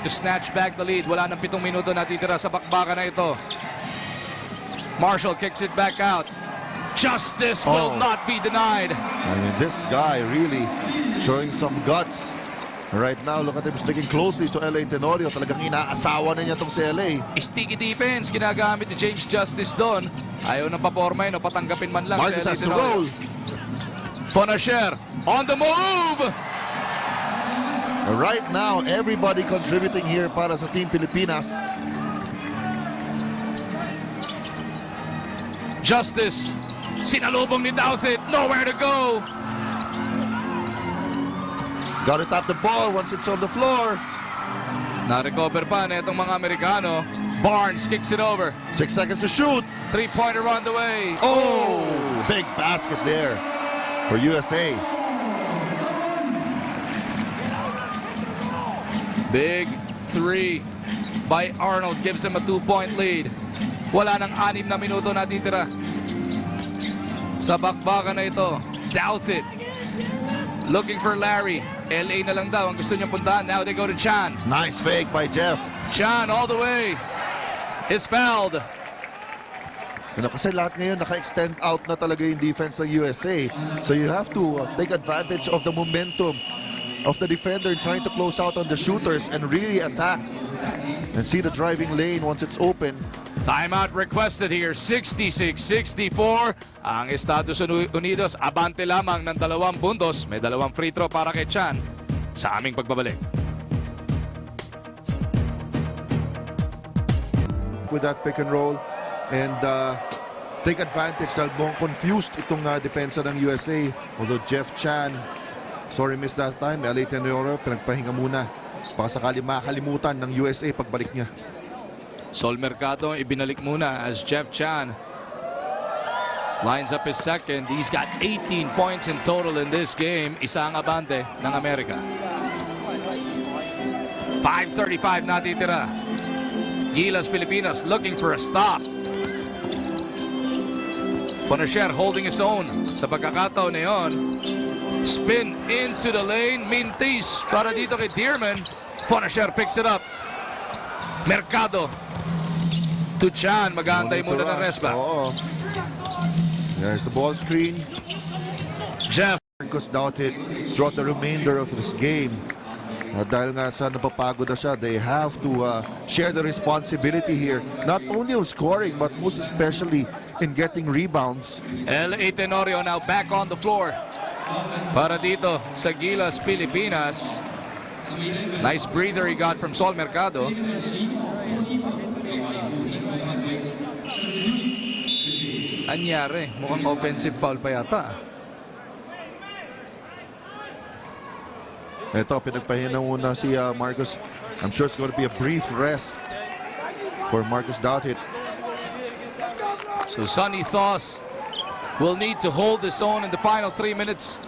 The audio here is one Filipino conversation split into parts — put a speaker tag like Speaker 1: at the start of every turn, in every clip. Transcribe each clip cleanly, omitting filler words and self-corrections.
Speaker 1: to snatch back the lead. Wala nang 7 minuto natitira sa bakbakan na ito. Marshall kicks it back out. Justice will not be denied.
Speaker 2: I mean, this guy really showing some guts. Right now, look at him sticking closely to LA Tenorio. Talagang inaasawa na niya itong si LA.
Speaker 1: Sticky defense, ginagamit ni James Justice doon. Ayaw na paporma yun, o patanggapin man lang
Speaker 2: Marcus
Speaker 1: si LA
Speaker 2: has to
Speaker 1: Tenorio.
Speaker 2: roll.
Speaker 1: Fonacier on the move!
Speaker 2: Right now, everybody contributing here para sa Team Pilipinas.
Speaker 1: Justice, sinalubong ni Douthit, nowhere to go.
Speaker 2: Got to tap the ball once it's on the floor.
Speaker 1: Na-recover pa na itong mga Amerikano. Barnes kicks it over.
Speaker 2: 6 seconds to shoot.
Speaker 1: 3-pointer on the way.
Speaker 2: Oh, big basket there for USA.
Speaker 1: Big 3 by Arnold gives him a 2-point lead. Wala nang 6 na minuto natitira sa bakbakan na ito. Douthit looking for Larry. LA na lang daw ang gusto niyang puntahan. Now they go to Chan.
Speaker 2: Nice fake by Jeff.
Speaker 1: Chan all the way is fouled.
Speaker 2: You know, kasi lahat ngayon naka-extend out na talaga yung defense ng USA. So you have to take advantage of the momentum of the defender trying to close out on the shooters and really attack and see the driving lane once it's open.
Speaker 1: Timeout requested here. 66-64 ang Estados Unidos. Abante lamang ng 2 puntos. May 2 free throw para kay Chan sa aming pagbabalik.
Speaker 2: With that pick and roll and take advantage dahil buong confused itong depensa ng USA. Although Jeff Chan, sorry missed that time. LA Tenorio, pinagpahinga muna. Baka sakali makakalimutan ng USA pagbalik niya.
Speaker 1: Sol Mercado ibinalik muna as Jeff Chan lines up his second. He's got 18 points in total in this game. Isa ang abante ng Amerika. 5:35 natitira. Gilas Pilipinas looking for a stop. Fonacier holding his own sa pagkakataon na yun. Spin into the lane. Mintis para dito kay Dearman. Fonacier picks it up. Mercado to Chan. Mag-aantay muna ng rest back.
Speaker 2: Oo. There's the ball screen.
Speaker 1: Jeff.
Speaker 2: Marcus Douthit throughout the remainder of this game. Dahil nga sa napapagod na siya, they have to share the responsibility here. Not only of scoring, but most especially in getting rebounds.
Speaker 1: LA Tenorio now back on the floor. Para dito sa Gilas, Pilipinas. Nice breather he got from Sol Mercado. Anyari, mukhang offensive foul pa yata.
Speaker 2: Ito, pinagpahinga muna si Marcus. I'm sure it's going to be a brief rest for Marcus Douthit.
Speaker 1: So Sonny Thoss will need to hold his own in the final 3 minutes,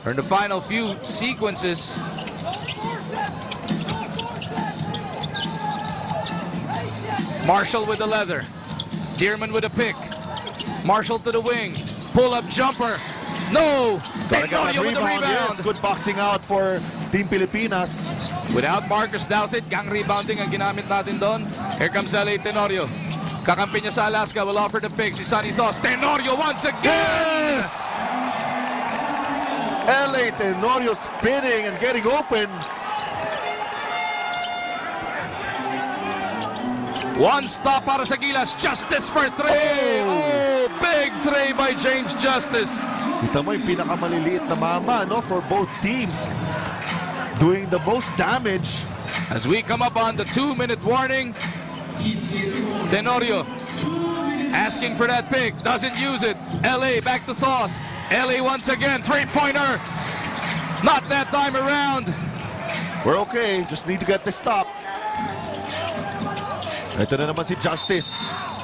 Speaker 1: or in the final few sequences. Marshall with the leather. Dearman with a pick. Marshall to the wing. Pull-up jumper. No! Tenorio with the rebound.
Speaker 2: Yes, good boxing out for Team Pilipinas.
Speaker 1: Without Marcus Douthit, gang rebounding ang ginamit natin doon. Here comes LA Tenorio. Kakampi niya sa Alaska, will offer the pick. Si Sonny Thoss. Tenorio once again!
Speaker 2: Yes! LA Tenorio spinning and getting open.
Speaker 1: One stop para sa Gilas. Justice for 3. Oh, big 3 by James Justice.
Speaker 2: Kita mo yung pinakamaliliit na mama, no, for both teams. Doing the most damage.
Speaker 1: As we come up on the 2-minute warning, Tenorio asking for that pick. Doesn't use it. LA back to Thoss. LA once again. 3-pointer. Not that time around.
Speaker 2: We're okay. Just need to get the stop. Ito na naman si Justice.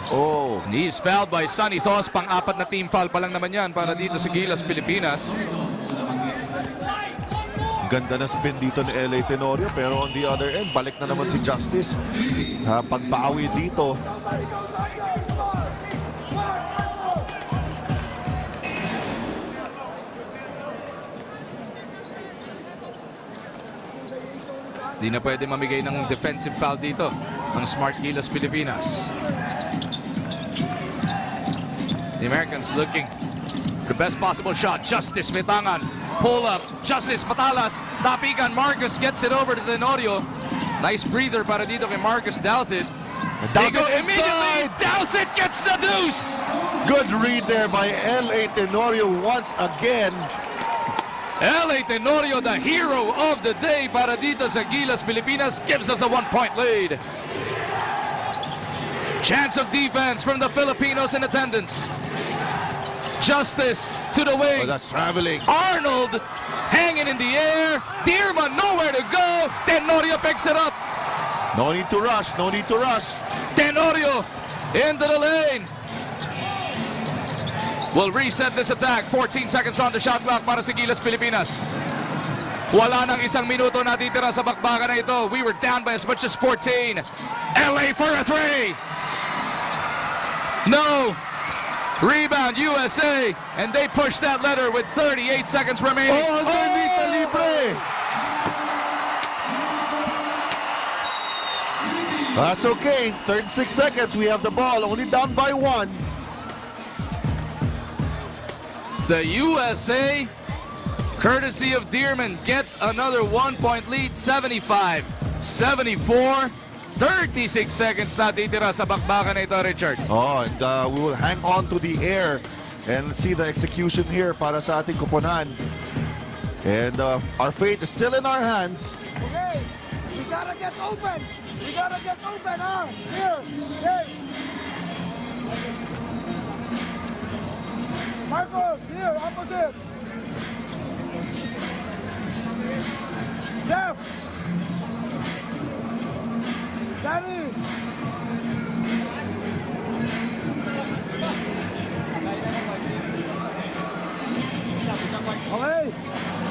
Speaker 2: Oh.
Speaker 1: He's fouled by Sonny Thoss. Pang-4 na team foul pa lang naman yan para dito sa Gilas, Pilipinas.
Speaker 2: Ganda na spin dito ni LA Tenorio, pero on the other end, balik na naman si Justice. Pagbawi dito.
Speaker 1: Di na pwede mamigay ng defensive foul dito ang Smart Gilas Pilipinas. The Americans looking the best possible shot. Justice Mitangan. Pull up. Justice Patalas. Tapikan. Marcus gets it over to Tenorio. Nice breather para dito kay Marcus Douthit. They go immediately. Douthit gets the deuce.
Speaker 2: Good read there by L.A. Tenorio once again.
Speaker 1: L.A. Tenorio, the hero of the day para dito sa Gilas Pilipinas, gives us a 1-point lead. Chance of defense from the Filipinos in attendance. Justice to the
Speaker 2: Oh,
Speaker 1: wing.
Speaker 2: that's traveling.
Speaker 1: Arnold hanging in the air. Dearman nowhere to go. Tenorio picks it up.
Speaker 2: No need to rush. No need to rush.
Speaker 1: Tenorio into the lane. We'll reset this attack. 14 seconds on the shot clock para sa Gilas Pilipinas. Wala nang isang minuto natitira sa bakbakan na ito. We were down by as much as 14. LA for a three. No. Rebound USA. And they push that letter with 38 seconds remaining.
Speaker 2: Oh, underneath the libre. That's okay. 36 seconds. We have the ball. Only down by 1.
Speaker 1: The USA, courtesy of Dearman, gets another 1-point lead, 75-74. 36 seconds natitira sa bakbakan na ito, Richard.
Speaker 2: Oh, and we will hang on to the air and see the execution here para sa ating koponan. And our fate is still in our hands.
Speaker 3: Okay, we gotta get open. We gotta get open, huh? Here, hey. Marcos, here, opposite. Jeff. Danny. Okay,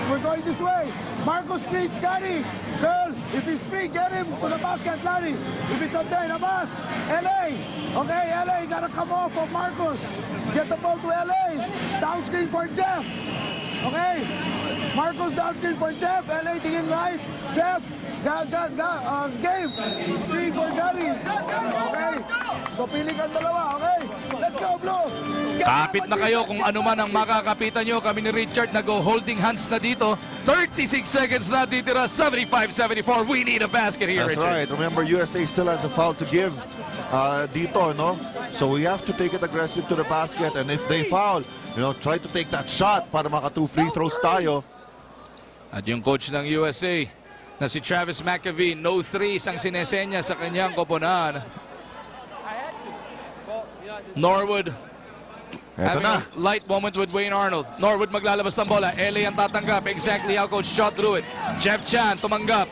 Speaker 3: we're going this way. Marcos screens, Gary. Girl, if he's free, get him to the basket, Larry. If it's up there in the bus, LA. Okay, LA, gotta come off of Marcos. Get the ball to LA. Down screen for Jeff. Okay, Marcos down screen for Jeff. LA tingin right. Jeff, Gabe. Screen for Gary. Okay, so pili kang dalawa. Okay, let's go, Blue.
Speaker 1: Kapit na kayo kung ano man ang makakapitan nyo. Kami ni Richard nag-go holding hands na dito. 36 seconds natitira, 75-74. We need a basket here,
Speaker 2: That's
Speaker 1: Richard.
Speaker 2: right. Remember, USA still has a foul to give dito, no? So we have to take it aggressive to the basket. And if they foul, try to take that shot para maka 2 free throws tayo.
Speaker 1: At yung coach ng USA na si Travis McAvee, no threes ang sinesenya sa kanyang koponan. Norwood
Speaker 2: Eto
Speaker 1: having
Speaker 2: na.
Speaker 1: a light moment with Wayne Arnold. Norwood maglalabas ng bola. LA ang tatanggap. Exactly how Coach Shaw drew it. Jeff Chan tumanggap.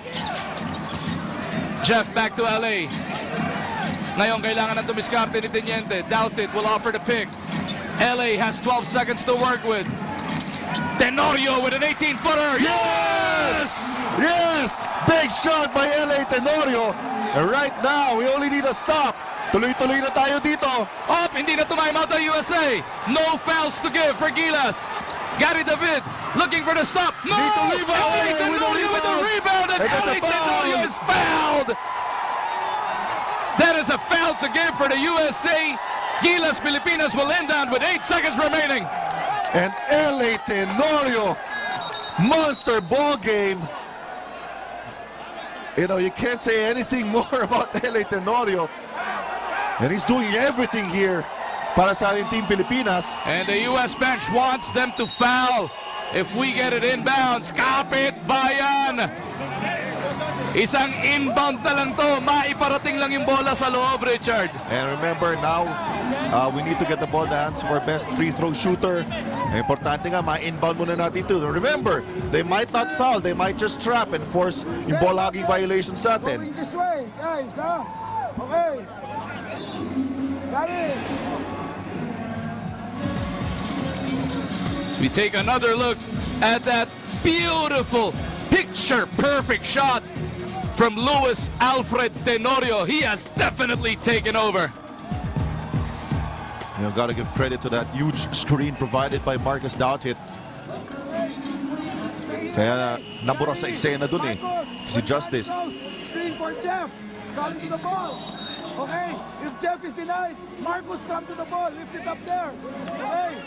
Speaker 1: Jeff back to LA. Ngayon kailangan ng tumiskarte ni Teniente. Douthit will offer the pick. LA has 12 seconds to work with. Tenorio with an 18-footer. Yes!
Speaker 2: Yes! Big shot by L.A. Tenorio. And right now, we only need a stop. Tuloy-tuloy na tayo dito.
Speaker 1: Up, hindi na tumimeout ang USA. No fouls to give for Gilas. Gary David looking for the stop. No!
Speaker 2: Dito rebound.
Speaker 1: LA Tenorio with the rebound and
Speaker 2: It is a
Speaker 1: LA
Speaker 2: foul.
Speaker 1: Tenorio is fouled. That is a foul to give for the USA. Gilas Pilipinas will end down with 8 seconds remaining.
Speaker 2: And L.A. Tenorio, monster ball game. You can't say anything more about L.A. Tenorio. And he's doing everything here para sa ating Team Pilipinas.
Speaker 1: And the US bench wants them to foul. If we get it inbounds, kapit bayan. Isang inbound na lang to, maiparating lang yung bola sa loob, Richard.
Speaker 2: And remember now, we need to get the ball in the hands of our best free throw shooter. Importante nga, ma-inbound muna natin ito. Remember, they might not foul, they might just trap and force yung ball hogging violations sa atin.
Speaker 3: Going this way, guys, huh? Okay. Got it.
Speaker 1: So we take another look at that beautiful, picture-perfect shot from Luis Alfred Tenorio. He has definitely taken over.
Speaker 2: Gotta give credit to that huge screen provided by Marcus Douthit. Kaya nabura sa eksena dun eh. si Justice.
Speaker 3: Screen for Jeff. Come to the ball. Okay? If Jeff is denied, Marcus come to the ball. Lift it up there. Okay?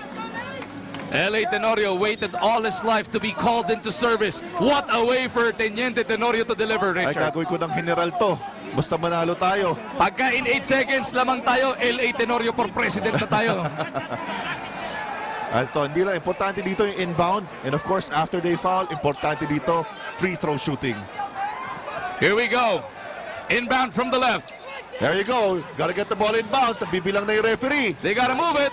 Speaker 1: LA Tenorio waited all his life to be called into service. What a way for Teniente Tenorio to deliver,
Speaker 2: Ay,
Speaker 1: Richard.
Speaker 2: gagawin ko ng general to. Basta manalo tayo.
Speaker 1: Pagka in 8 seconds lamang tayo, LA Tenorio for president na tayo.
Speaker 2: Alto, hindi lang. Importante dito yung inbound. And of course, after they foul, importante dito, free throw shooting.
Speaker 1: Here we go. Inbound from the left.
Speaker 2: There you go. Gotta get the ball inbounds. Nagbibilang na yung referee.
Speaker 1: They gotta move it.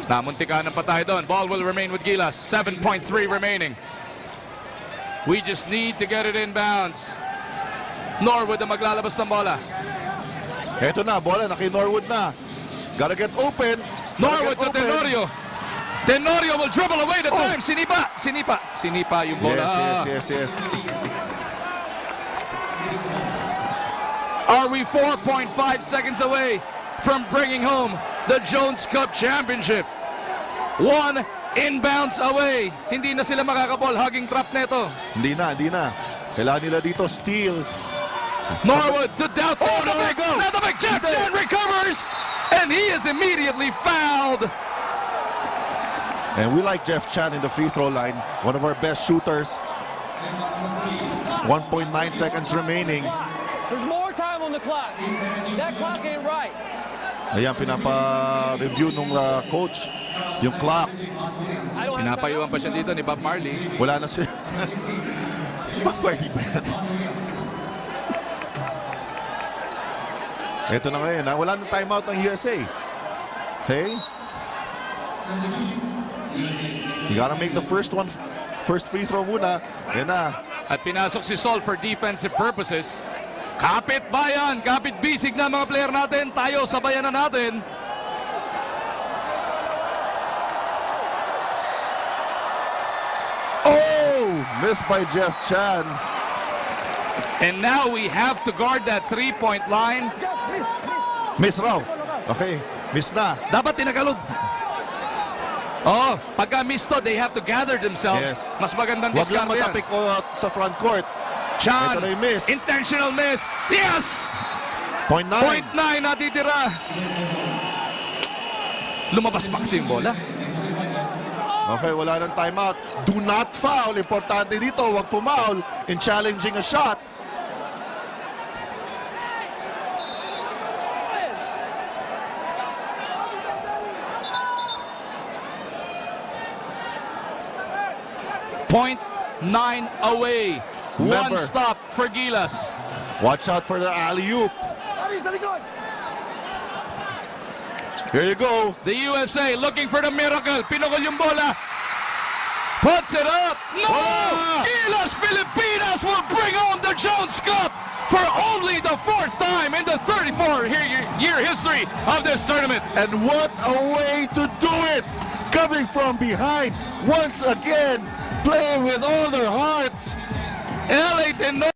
Speaker 1: Namuntikan pa tayo doon. Ball will remain with Gilas. 7.3 remaining. We just need to get it inbounds. Norwood ang maglalabas ng bola.
Speaker 2: Eto na, bola. Naki-Norwood na. Gotta get open.
Speaker 1: Norwood to Tenorio. Tenorio will dribble away the time. Sinipa. Sinipa yung bola.
Speaker 2: Yes.
Speaker 1: Are we 4.5 seconds away from bringing home the Jones Cup Championship? 1 inbounds away. Hindi na sila makakaball. Hugging trap neto.
Speaker 2: Hindi na. Kailangan nila dito, steal.
Speaker 1: Norwood to Doubt.
Speaker 2: Oh, there we go.
Speaker 1: Now the big Jeff Chen recovers. And he is immediately fouled.
Speaker 2: And we like Jeff Chan in the free throw line. One of our best shooters. 1.9 seconds remaining.
Speaker 4: There's more time on the clock. That clock ain't right.
Speaker 2: Ayan, pinapa-review nung coach yung clock.
Speaker 4: I don't have
Speaker 1: Pinapayuan pa siya dito ni Bob Marley.
Speaker 2: Wala na siya. Si Bob Marley ba yan? Ito na ngayon, ha? Wala nang timeout ng USA. Okay? You gotta make the first free throw muna. Yan na.
Speaker 1: At pinasok si Sol for defensive purposes. Kapit bayan, kapit bisig na mga player natin. Tayo, sabayan na natin.
Speaker 2: Oh! Missed by Jeff Chan.
Speaker 1: And now we have to guard that three-point line.
Speaker 3: Jeff, miss.
Speaker 2: Miss raw. Okay, miss na.
Speaker 1: Dapat tinagalog. Oh, pagka miss to, they have to gather themselves.
Speaker 2: Yes.
Speaker 1: Mas magandang
Speaker 2: Huwag lang
Speaker 1: diskarte yan.
Speaker 2: matapik ko sa front court.
Speaker 1: Chan,
Speaker 2: Ito na yung miss.
Speaker 1: intentional miss. Yes!
Speaker 2: Point 9.
Speaker 1: Point 9 natitira. Lumabas pa kasi yung bola.
Speaker 2: Okay, wala nang timeout. Do not foul. Importante dito, huwag foul in challenging a shot.
Speaker 1: Point 9 away.
Speaker 2: Remember.
Speaker 1: One stop for Gilas.
Speaker 2: Watch out for the alley-oop.
Speaker 3: Ari sa likod.
Speaker 2: Here you go.
Speaker 1: The USA looking for the miracle. Pinukol yung bola. Puts it up. No!
Speaker 2: Ah!
Speaker 1: Gilas Pilipinas will bring home the Jones Cup for only the 4th time in the 34-year history of this tournament.
Speaker 2: And what a way to do it. Coming from behind once again. Playing with all their hearts.
Speaker 1: LA Tenorio